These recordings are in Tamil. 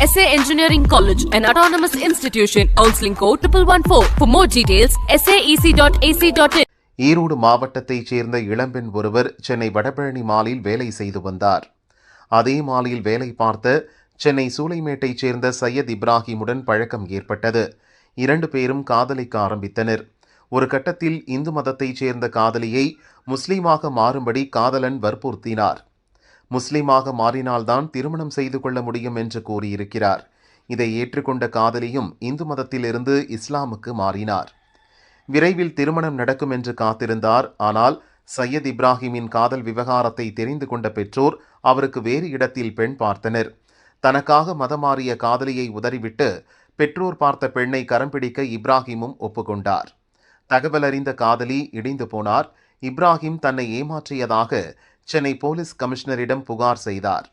SA Engineering College, an autonomous institution. Counseling code 1114. For more details, saec.ac.in. Erode மாவட்டத்தைச் சேர்ந்த இளம்பெண் ஒருவர் சென்னை வடபழனி மாலில் வேலை செய்து வந்தார். அதே மாலில் வேலை பார்த்த சென்னை சூளைமேட்டைச் சேர்ந்த சையத் இப்ராஹிமுடன் பழக்கம் ஏற்பட்டது. 2 பேரும் காதலிக்க ஆரம்பித்தனர். ஒரு கட்டத்தில் இந்து மதத்தைச் சேர்ந்த காதலியை முஸ்லீமாக மாறும்படி காதலன் வற்புறுத்தினார். முஸ்லீமாக மாறினால்தான் திருமணம் செய்து கொள்ள முடியும் என்று கூறியிருக்கிறார். இதை ஏற்றுக்கொண்ட காதலியும் இந்து மதத்திலிருந்து இஸ்லாமுக்கு மாறினார். விரைவில் திருமணம் நடக்கும் என்று காத்திருந்தார். ஆனால் சையத் இப்ராஹிமின் காதல் விவகாரத்தை தெரிந்து கொண்ட பெற்றோர் அவருக்கு வேறு இடத்தில் பெண் பார்த்தனர். தனக்காக மதம் மாறிய காதலியை உதறிவிட்டு பெற்றோர் பார்த்த பெண்ணை கரம் பிடிக்க இப்ராஹிமும் ஒப்புக்கொண்டார். தகவல் அறிந்த காதலி இடிந்து போனார். இப்ராஹிம் தன்னை ஏமாற்றியதாக சென்னை போலீஸ் கமிஷனரிடம் புகார் செய்தார்.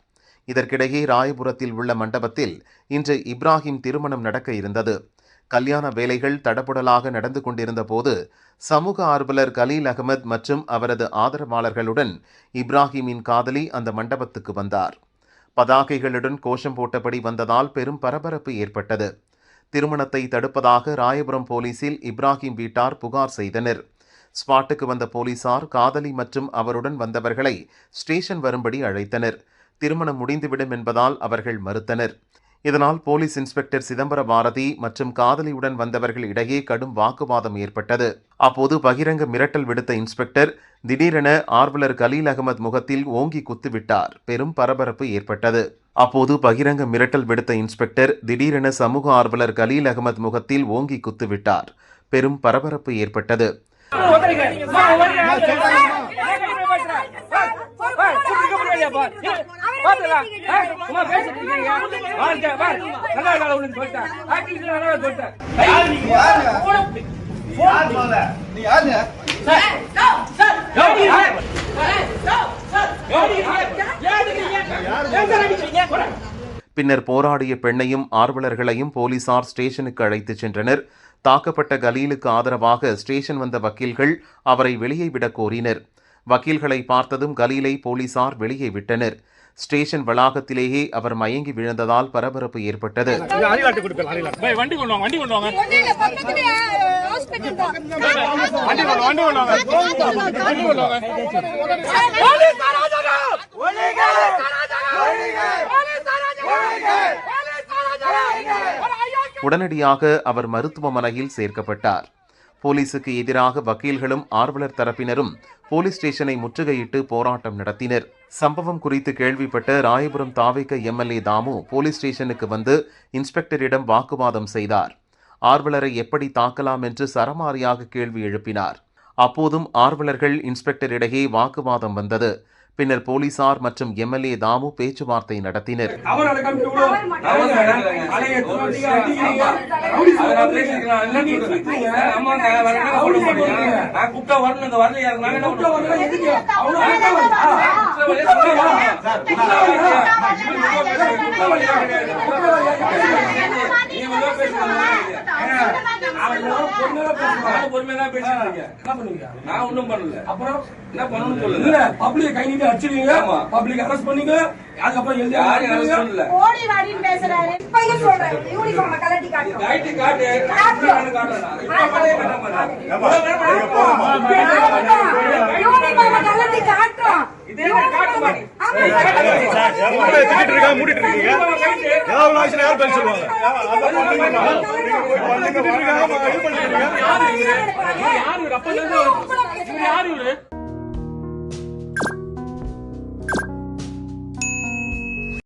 இதற்கிடையே ராயபுரத்தில் உள்ள மண்டபத்தில் இன்று இப்ராஹிம் திருமணம் நடக்க இருந்தது. கல்யாண வேலைகள் தடபுடலாக நடந்து கொண்டிருந்த போது சமூக ஆர்வலர் கலீல் அகமது மற்றும் அவரது ஆதரவாளர்களுடன் இப்ராஹிமின் காதலி அந்த மண்டபத்துக்கு வந்தார். பதாகைகளுடன் கோஷம் போட்டபடி வந்ததால் பெரும் பரபரப்பு ஏற்பட்டது. திருமணத்தை தடுப்பதாக ராயபுரம் போலீசில் இப்ராஹிம் வீட்டார் புகார் செய்தனர். ஸ்பாட்டுக்கு வந்த போலீசார் காதலி மற்றும் அவருடன் வந்தவர்களை ஸ்டேஷன் வரும்படி அழைத்தனர். திருமணம் முடிந்துவிடும் என்பதால் அவர்கள் மறுத்தனர். இதனால் போலீஸ் இன்ஸ்பெக்டர் சிதம்பர பாரதி மற்றும் காதலியுடன் வந்தவர்கள் இடையே கடும் வாக்குவாதம் ஏற்பட்டது. அப்போது பகிரங்க மிரட்டல் விடுத்த இன்ஸ்பெக்டர் திடீரென ஆர்வலர் கலீல் அகமது முகத்தில் ஓங்கி குத்துவிட்டார். பெரும் பரபரப்பு ஏற்பட்டது. அப்போது பகிரங்க மிரட்டல் விடுத்த இன்ஸ்பெக்டர் திடீரென சமூக ஆர்வலர் கலீல் அகமது முகத்தில் ஓங்கி குத்துவிட்டார். பெரும் பரபரப்பு ஏற்பட்டது. பின்னர் போராடிய பெண்ணையும் ஆர்வலர்களையும் போலீசார் ஸ்டேஷனுக்கு அழைத்துச் சென்றனர். தாக்கப்பட்ட கலீலுக்கு ஆதரவாக ஸ்டேஷன் வந்த வக்கீல்கள் அவரை வெளியே விட கோரினர். வக்கீல்களை பார்த்ததும் கலீலை போலீசார் வெளியே விட்டனர். ஸ்டேஷன் வளாகத்திலேயே அவர் மயங்கி விழுந்ததால் பரபரப்பு ஏற்பட்டது. உடனடியாக அவர் மருத்துவமனையில் சேர்க்கப்பட்டார். போலீசுக்கு எதிராக வக்கீல்களும் ஆர்வலர் தரப்பினரும் போலீஸ் ஸ்டேஷனை முற்றுகையிட்டு போராட்டம் நடத்தினர். சம்பவம் குறித்து கேள்விப்பட்ட ராயபுரம் தாவேக எம்எல்ஏ தாமு போலீஸ் ஸ்டேஷனுக்கு வந்து இன்ஸ்பெக்டரிடம் வாக்குவாதம் செய்தார். ஆர்வலரை எப்படி தாக்கலாம் என்று சரமாரியாக கேள்வி எழுப்பினார். அப்போதும் ஆர்வலர்கள் இன்ஸ்பெக்டரிடையே வாக்குவாதம் வந்தது. பின்னர் போலீசார் மற்றும் எம்எல்ஏ தாமு பேச்சுவார்த்தை நடத்தினர். பப்ளிக் அரெஸ்ட் பண்ணீங்க. அதுக்கப்புறம் ஓடி வாடின்னு பேசுறாரு. யூனிஃபார்ம் கலட்டி காட்டு. யூனிஃபார்ம் கலட்டி காட்டு. இதே காட்டு மாதிரி. திட்டிட்டு இருக்கா மூடிட்டு இருக்கீங்க. ஏதாவது ஆக்ஷன் யார் பேச சொல்லுவாங்க. யாரு அப்ப யாரு